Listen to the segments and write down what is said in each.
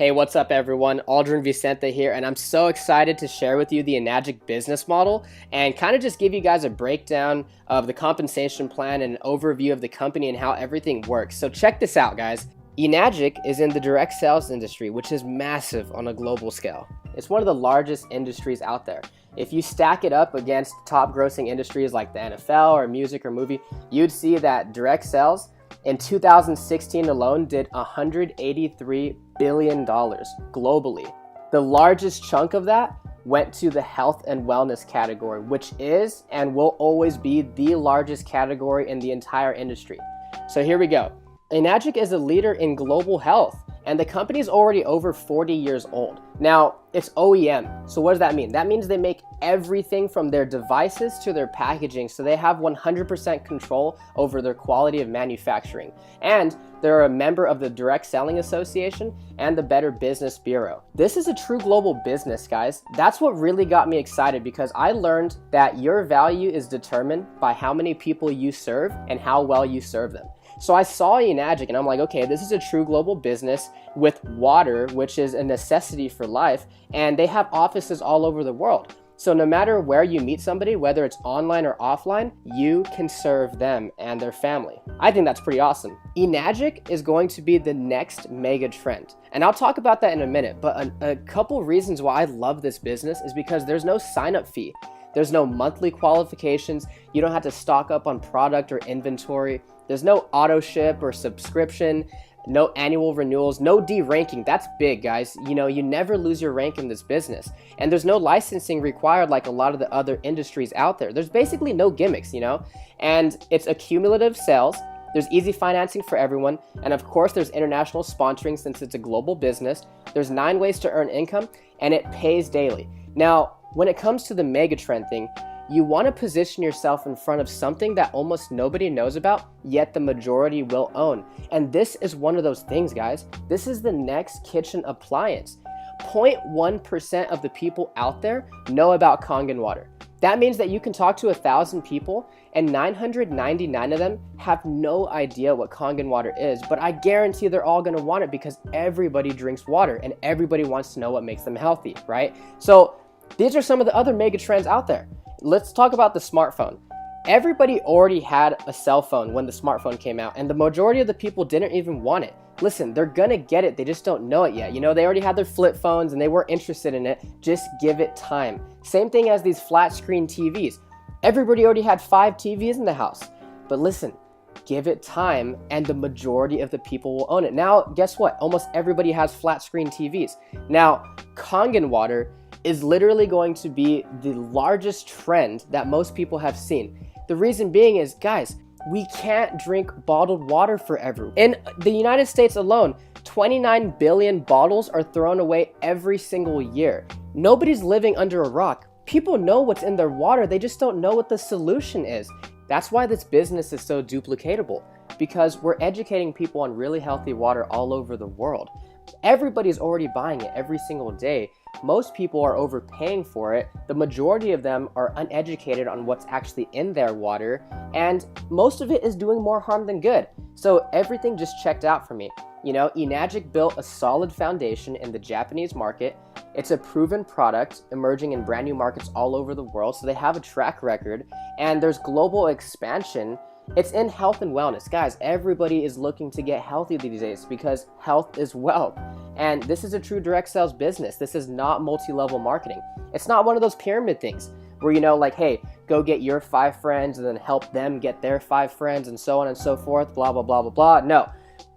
Hey, what's up everyone? Aldrin Vicente here, and I'm so excited to share with you the Enagic business model and kind of just give you guys a breakdown of the compensation plan and an overview of the company and how everything works. So check this out, guys. Enagic is in the direct sales industry, which is massive on a global scale. It's one of the largest industries out there. If you stack it up against top grossing industries like the NFL or music or movie, you'd see that direct sales in 2016 alone did $183 billion globally. The largest chunk of that went to the health and wellness category, which is and will always be the largest category in the entire industry. So here we go. Enagic is a leader in global health, and the company is already over 40 years old. Now, it's OEM. So what does that mean? That means they make everything from their devices to their packaging, so they have 100% control over their quality of manufacturing. And they're a member of the Direct Selling Association and the Better Business Bureau. This is a true global business, guys. That's what really got me excited, because I learned that your value is determined by how many people you serve and how well you serve them. So I saw Enagic and I'm like, okay, this is a true global business with water, which is a necessity for life, and they have offices all over the world. So no matter where you meet somebody, whether it's online or offline, you can serve them and their family. I think that's pretty awesome. Enagic is going to be the next mega trend. And I'll talk about that in a minute, but a couple reasons why I love this business is because there's no sign-up fee. There's no monthly qualifications. You don't have to stock up on product or inventory. There's no auto ship or subscription, no annual renewals, no de-ranking. That's big, guys. You know, you never lose your rank in this business. And there's no licensing required like a lot of the other industries out there. There's basically no gimmicks, you know? And it's accumulative sales. There's easy financing for everyone. And of course, there's international sponsoring since it's a global business. There's 9 ways to earn income, and it pays daily. Now, when it comes to the mega trend thing, you want to position yourself in front of something that almost nobody knows about, yet the majority will own. And this is one of those things, guys. This is the next kitchen appliance. 0.1% of the people out there know about Kangen water. That means that you can talk to 1,000 people and 999 of them have no idea what Kangen water is, but I guarantee they're all going to want it because everybody drinks water and everybody wants to know what makes them healthy, right? So these are some of the other mega trends out there. Let's talk about the smartphone. Everybody already had a cell phone when the smartphone came out, and the majority of the people didn't even want it. Listen, they're gonna get it, they just don't know it yet. You know, they already had their flip phones and they weren't interested in it. Just give it time. Same thing as these flat screen TVs. Everybody already had 5 TVs in the house. But listen, give it time and the majority of the people will own it. Now, guess what? Almost everybody has flat screen TVs. Now, Kangen water is literally going to be the largest trend that most people have seen. The reason being is, guys, we can't drink bottled water forever. In the United States alone, 29 billion bottles are thrown away every single year. Nobody's living under a rock. People know what's in their water, they just don't know what the solution is. That's why this business is so duplicatable, because we're educating people on really healthy water all over the world. Everybody's already buying it every single day. Most people are overpaying for it. The majority of them are uneducated on what's actually in their water, and most of it is doing more harm than good. So everything just checked out for me. You know, Enagic built a solid foundation in the Japanese market. It's a proven product emerging in brand new markets all over the world, so they have a track record, and there's global expansion. It's in health and wellness. Guys, everybody is looking to get healthy these days because health is wealth. And this is a true direct sales business. This is not multi-level marketing. It's not one of those pyramid things where, you know, like, hey, go get your 5 friends and then help them get their 5 friends and so on and so forth, blah, blah, blah, blah, blah. No,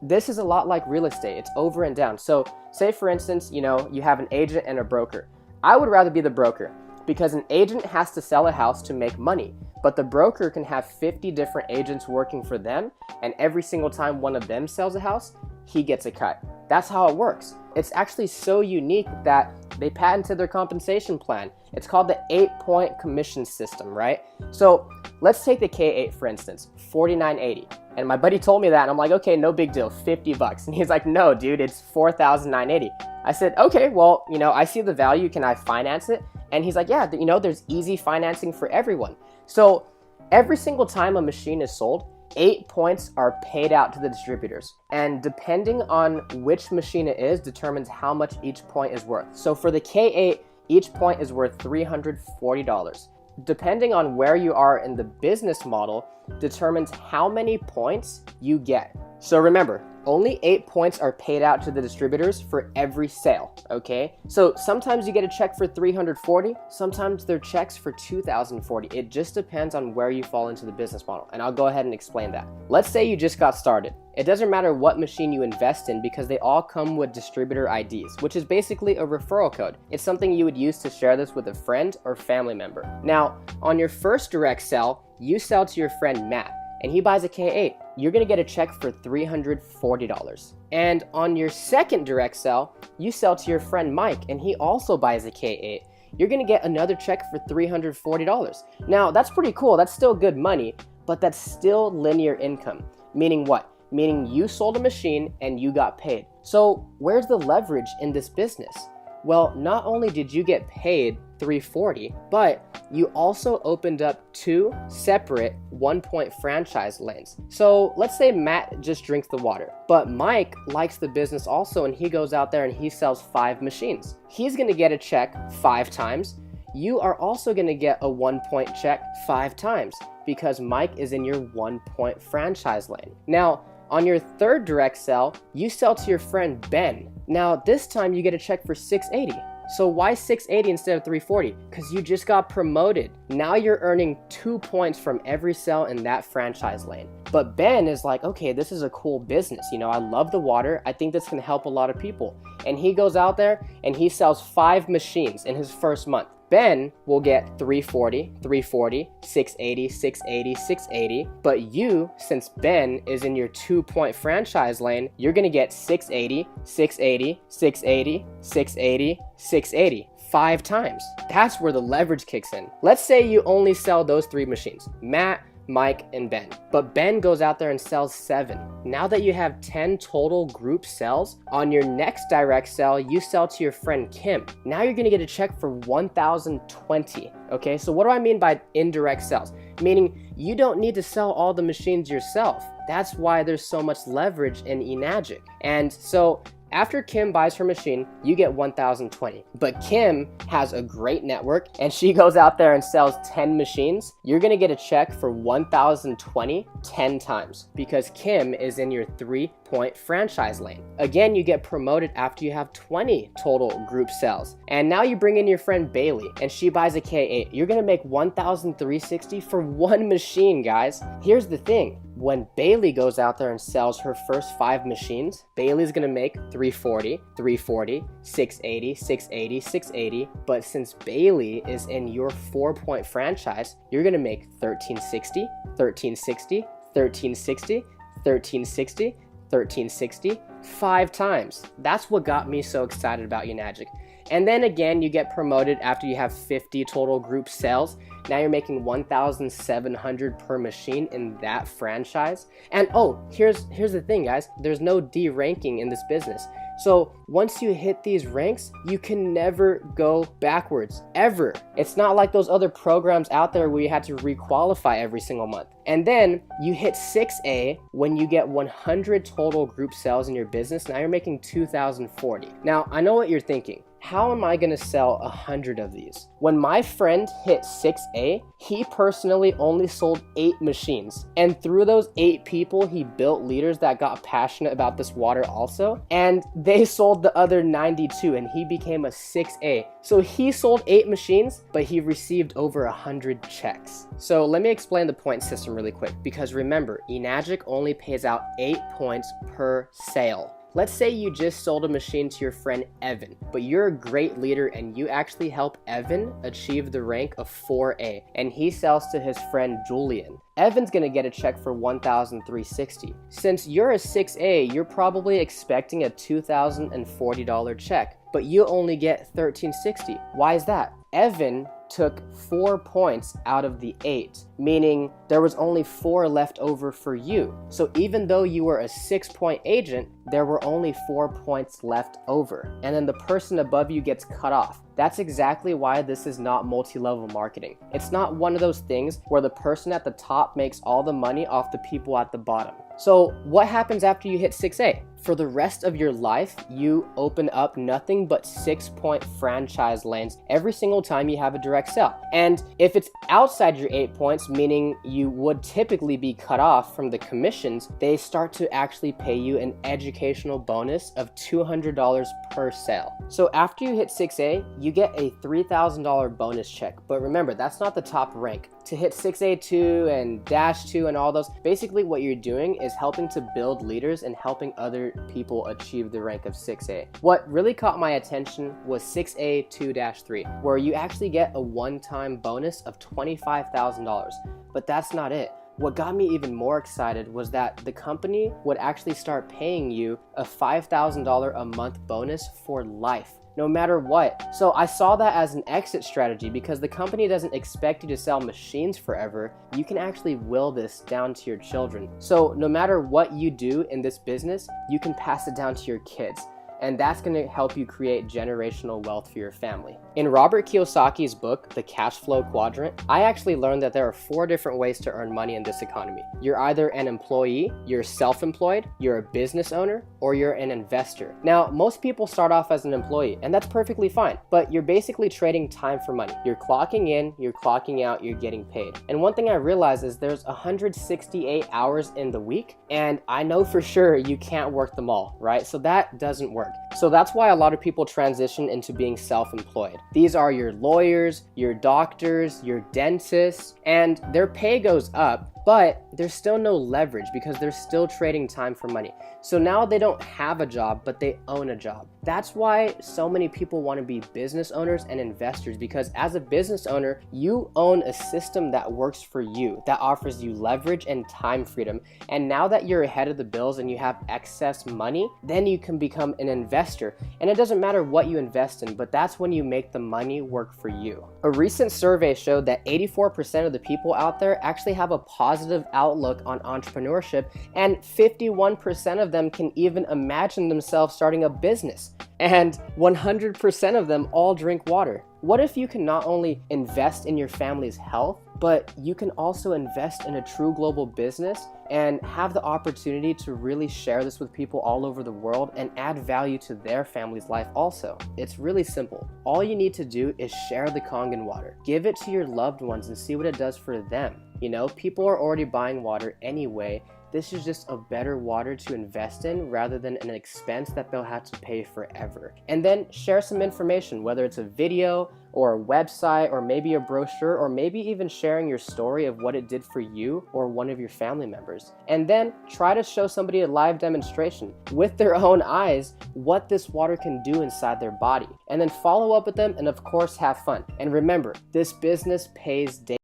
this is a lot like real estate. It's over and down. So say, for instance, you know, you have an agent and a broker. I would rather be the broker because an agent has to sell a house to make money. But the broker can have 50 different agents working for them, and every single time one of them sells a house, he gets a cut. That's how it works. It's actually so unique that they patented their compensation plan. It's called the 8-point commission system, right? So let's take the K8 for instance, $49.80. And my buddy told me that, and I'm like, okay, no big deal, $50. And he's like, no, dude, it's $4,980. I said, okay, well, you know, I see the value. Can I finance it? And he's like, yeah, you know, there's easy financing for everyone. So every single time a machine is sold, 8 points are paid out to the distributors. And depending on which machine it is determines how much each point is worth. So for the K8, each point is worth $340. Depending on where you are in the business model determines how many points you get. So remember, only 8 points are paid out to the distributors for every sale, okay? So sometimes you get a check for $340, sometimes they're checks for $2,040. It just depends on where you fall into the business model, and I'll go ahead and explain that. Let's say you just got started. It doesn't matter what machine you invest in because they all come with distributor IDs, which is basically a referral code. It's something you would use to share this with a friend or family member. Now, on your first direct sell, you sell to your friend Matt, and he buys a K8. You're gonna get a check for $340. And on your second direct sell, you sell to your friend Mike, and he also buys a K8. You're gonna get another check for $340. Now, that's pretty cool. That's still good money, but that's still linear income. Meaning what? Meaning you sold a machine and you got paid. So where's the leverage in this business? Well, not only did you get paid $340, but you also opened up 2 separate 1-point franchise lanes. So let's say Matt just drinks the water, but Mike likes the business also, and he goes out there and he sells 5 machines. He's gonna get a check 5 times. You are also gonna get a 1-point check 5 times because Mike is in your 1-point franchise lane. Now, on your third direct sell, you sell to your friend Ben. Now, this time you get a check for $680. So why $680 instead of $340? Because you just got promoted. Now you're earning 2 points from every sell in that franchise lane. But Ben is like, okay, this is a cool business. You know, I love the water. I think this can help a lot of people. And he goes out there and he sells 5 machines in his first month. Ben will get $340, $340, $680, $680, $680. But you, since Ben is in your 2-point franchise lane, you're gonna get $680, $680, $680, $680, $680. 5 times. That's where the leverage kicks in. Let's say you only sell those 3 machines, Matt, Mike, and Ben. But Ben goes out there and sells 7. Now that you have 10 total group sales, on your next direct sell, you sell to your friend Kim. Now you're gonna get a check for $1,020. Okay, so what do I mean by indirect sales? Meaning you don't need to sell all the machines yourself. That's why there's so much leverage in Enagic. And so after Kim buys her machine, you get $1,020. But Kim has a great network and she goes out there and sells 10 machines. You're gonna get a check for $1,020 10 times because Kim is in your 3-point franchise lane. Again, you get promoted after you have 20 total group sales. And now you bring in your friend Bailey and she buys a K8. You're gonna make $1,360 for 1 machine, guys. Here's the thing. When Bailey goes out there and sells her first 5 machines, Bailey's gonna make $340, $340, $680, $680, $680. But since Bailey is in your 4-point franchise, you're gonna make $1,360, $1,360, $1,360, $1,360, $1,360, 5 times. That's what got me so excited about Enagic. And then again, you get promoted after you have 50 total group sales. Now you're making $1,700 per machine in that franchise. And oh, here's the thing, guys. There's no D ranking in this business. So once you hit these ranks, you can never go backwards, ever. It's not like those other programs out there where you had to requalify every single month. And then you hit 6A when you get 100 total group sales in your business. Now you're making $2,040. Now, I know what you're thinking. How am I gonna sell 100 of these? When my friend hit 6A, he personally only sold 8 machines. And through those 8 people, he built leaders that got passionate about this water also. And they sold the other 92 and he became a 6A. So he sold 8 machines, but he received over 100 checks. So let me explain the point system really quick, because remember, Enagic only pays out 8 points per sale. Let's say you just sold a machine to your friend Evan, but you're a great leader and you actually help Evan achieve the rank of 4A, and he sells to his friend Julian. Evan's gonna get a check for $1,360. Since you're a 6A, you're probably expecting a $2,040 check, but you only get $1,360. Why is that? Evan took 4 points out of the 8, meaning there was only 4 left over for you. So even though you were a 6-point agent, there were only 4 points left over. And then the person above you gets cut off. That's exactly why this is not multi-level marketing. It's not one of those things where the person at the top makes all the money off the people at the bottom. So what happens after you hit 6A? For the rest of your life, you open up nothing but 6-point franchise lanes every single time you have a direct sale. And if it's outside your 8 points, meaning you would typically be cut off from the commissions, they start to actually pay you an educational bonus of $200 per sale. So after you hit 6A, you get a $3,000 bonus check. But remember, that's not the top rank. To hit 6A2 and Dash 2 and all those, basically what you're doing is helping to build leaders and helping other people achieve the rank of 6A. What really caught my attention was 6A2-3, where you actually get a one-time bonus of $25,000. But that's not it. What got me even more excited was that the company would actually start paying you a $5,000 a month bonus for life, no matter what. So I saw that as an exit strategy because the company doesn't expect you to sell machines forever. You can actually will this down to your children. So no matter what you do in this business, you can pass it down to your kids. And that's going to help you create generational wealth for your family. In Robert Kiyosaki's book, The Cash Flow Quadrant, I actually learned that there are 4 different ways to earn money in this economy. You're either an employee, you're self-employed, you're a business owner, or you're an investor. Now, most people start off as an employee, and that's perfectly fine, but you're basically trading time for money. You're clocking in, you're clocking out, you're getting paid. And one thing I realized is there's 168 hours in the week, and I know for sure you can't work them all, right? So that doesn't work. So that's why a lot of people transition into being self-employed. These are your lawyers, your doctors, your dentists, and their pay goes up, but there's still no leverage because they're still trading time for money. So now they don't have a job, but they own a job. That's why so many people want to be business owners and investors, because as a business owner, you own a system that works for you, that offers you leverage and time freedom. And now that you're ahead of the bills and you have excess money, then you can become an investor. And it doesn't matter what you invest in, but that's when you make the money work for you. A recent survey showed that 84% of the people out there actually have a positive outlook on entrepreneurship, and 51% of them can even imagine themselves starting a business. And 100% of them all drink water. What if you can not only invest in your family's health, but you can also invest in a true global business and have the opportunity to really share this with people all over the world and add value to their family's life also? It's really simple. All you need to do is share the Kangen water. Give it to your loved ones and see what it does for them. You know, people are already buying water anyway. This is just a better water to invest in rather than an expense that they'll have to pay forever. And then share some information, whether it's a video or a website or maybe a brochure or maybe even sharing your story of what it did for you or one of your family members. And then try to show somebody a live demonstration with their own eyes what this water can do inside their body. And then follow up with them and of course have fun. And remember, this business pays daily.